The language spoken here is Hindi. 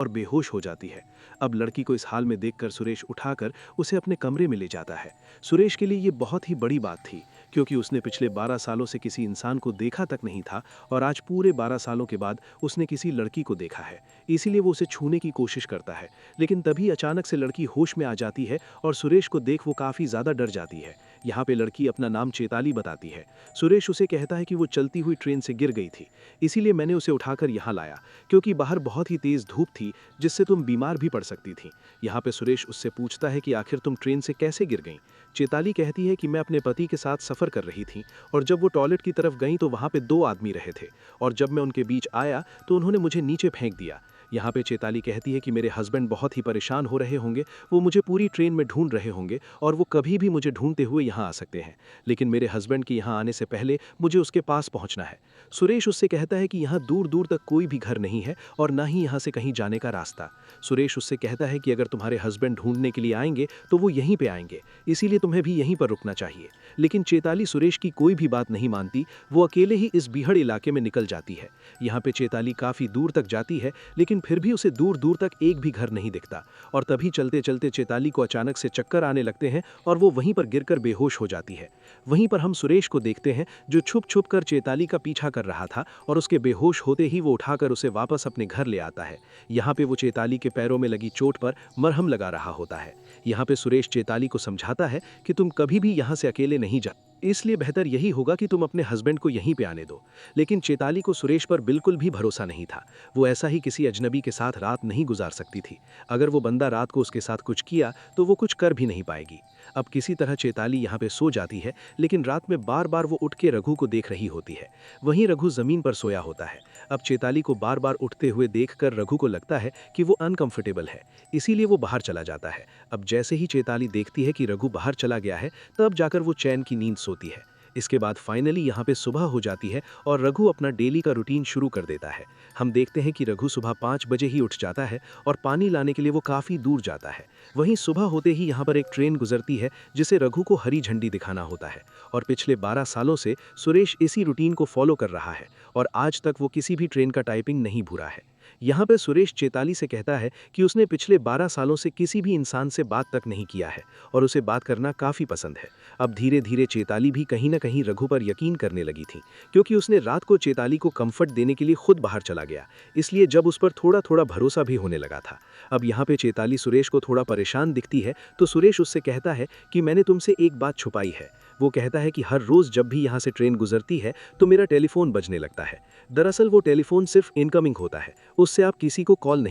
और बेहोश हो जाती है। अब लड़की को इस हाल में देखकर सुरेश उठाकर उसे अपने कमरे में ले जाता है। सुरेश के लिए ये बहुत ही बड़ी बात थी, क्योंकि उसने पिछले 12 सालों से किसी इंसान को देखा तक नहीं था और आज पूरे 12 सालों के बाद उसने किसी लड़की को देखा है। इसीलिए वो उसे छूने की कोशिश करता है, लेकिन तभी अचानक से लड़की होश में आ जाती है और सुरेश को देख वो काफ़ी ज़्यादा डर जाती है। यहाँ पे लड़की अपना नाम चेताली बताती है। सुरेश उसे कहता है कि वो चलती हुई ट्रेन से गिर गई थी, इसीलिए मैंने उसे उठाकर यहाँ लाया, क्योंकि बाहर बहुत ही तेज़ धूप थी जिससे तुम बीमार भी पड़ सकती थी। यहाँ पे सुरेश उससे पूछता है कि आखिर तुम ट्रेन से कैसे गिर गई। चेताली कहती है कि मैं अपने पति के साथ सफ़र कर रही थी और जब वो टॉयलेट की तरफ गई तो वहाँ पे 2 आदमी रहे थे और जब मैं उनके बीच आया तो उन्होंने मुझे नीचे फेंक दिया। यहाँ पे चेताली कहती है कि मेरे हस्बैंड बहुत ही परेशान हो रहे होंगे, वो मुझे पूरी ट्रेन में ढूंढ रहे होंगे और वो कभी भी मुझे ढूंढते हुए यहाँ आ सकते हैं, लेकिन मेरे हस्बैंड के यहाँ आने से पहले मुझे उसके पास पहुँचना है। सुरेश उससे कहता है कि यहाँ दूर दूर तक कोई भी घर नहीं है और ना ही यहाँ से कहीं जाने का रास्ता। सुरेश उससे कहता है कि अगर तुम्हारे हस्बैंड ढूंढने के लिए आएंगे तो वो यहीं पे आएंगे, इसीलिए तुम्हें भी यहीं पर रुकना चाहिए। लेकिन चेताली सुरेश की कोई भी बात नहीं मानती, वो अकेले ही इस बीहड़ इलाके में निकल जाती है। यहाँ पे चेताली काफ़ी दूर तक जाती है, लेकिन फिर भी उसे दूर दूर तक एक भी घर नहीं दिखता और तभी चलते चलते चेताली को अचानक से चक्कर आने लगते हैं और वो वहीं पर गिरकर बेहोश हो जाती है। वहीं पर हम सुरेश को देखते हैं जो छुप छुप कर चेताली का पीछा कर रहा था और उसके बेहोश होते ही वो उठाकर उसे वापस अपने घर ले आता है। यहाँ पे वो चेताली के पैरों में लगी चोट पर मरहम लगा रहा होता है। यहाँ पे सुरेश चेताली को समझाता है कि तुम कभी भी यहाँ से अकेले नहीं जा, इसलिए बेहतर यही होगा कि तुम अपने हस्बैंड को यहीं पे आने दो। लेकिन चेताली को सुरेश पर बिल्कुल भी भरोसा नहीं था। वो ऐसा ही किसी अजनबी के साथ रात नहीं गुजार सकती थी। अगर वो बंदा रात को उसके साथ कुछ किया तो वो कुछ कर भी नहीं पाएगी। अब किसी तरह चेताली यहाँ पे सो जाती है, लेकिन रात में बार बार वो उठ के रघु को देख रही होती है। वहीं रघु जमीन पर सोया होता है। अब चेताली को बार बार उठते हुए देखकर रघु को लगता है कि वो अनकंफर्टेबल है, इसीलिए वो बाहर चला जाता है। अब जैसे ही चेताली देखती है कि रघु बाहर चला गया है, तब जाकर वो चैन की नींद सोती है। इसके बाद फाइनली यहाँ पे सुबह हो जाती है और रघु अपना डेली का रूटीन शुरू कर देता है। हम देखते हैं कि रघु सुबह 5 बजे ही उठ जाता है और पानी लाने के लिए वो काफ़ी दूर जाता है। वहीं सुबह होते ही यहाँ पर एक ट्रेन गुजरती है जिसे रघु को हरी झंडी दिखाना होता है और पिछले 12 सालों से सुरेश इसी रूटीन को फॉलो कर रहा है और आज तक वो किसी भी ट्रेन का टाइपिंग नहीं भूला है। यहाँ पर सुरेश चेताली से कहता है कि उसने पिछले 12 सालों से किसी भी इंसान से बात तक नहीं किया है और उसे बात करना काफ़ी पसंद है। अब धीरे धीरे चेताली भी कहीं ना कहीं रघु पर यकीन करने लगी थी, क्योंकि उसने रात को चेताली को कंफर्ट देने के लिए खुद बाहर चला गया, इसलिए जब उस पर थोड़ा थोड़ा भरोसा भी होने लगा था। अब यहाँ पे चेताली सुरेश को थोड़ा परेशान दिखती है तो सुरेश उससे कहता है कि मैंने तुमसे एक बात छुपाई है। वो कहता है कि हर रोज़ जब भी यहाँ से ट्रेन गुजरती है तो मेरा टेलीफोन बजने लगता है। दरअसल वो टेलीफोन सिर्फ इनकमिंग होता है, उससे आप किसी को कॉल नहीं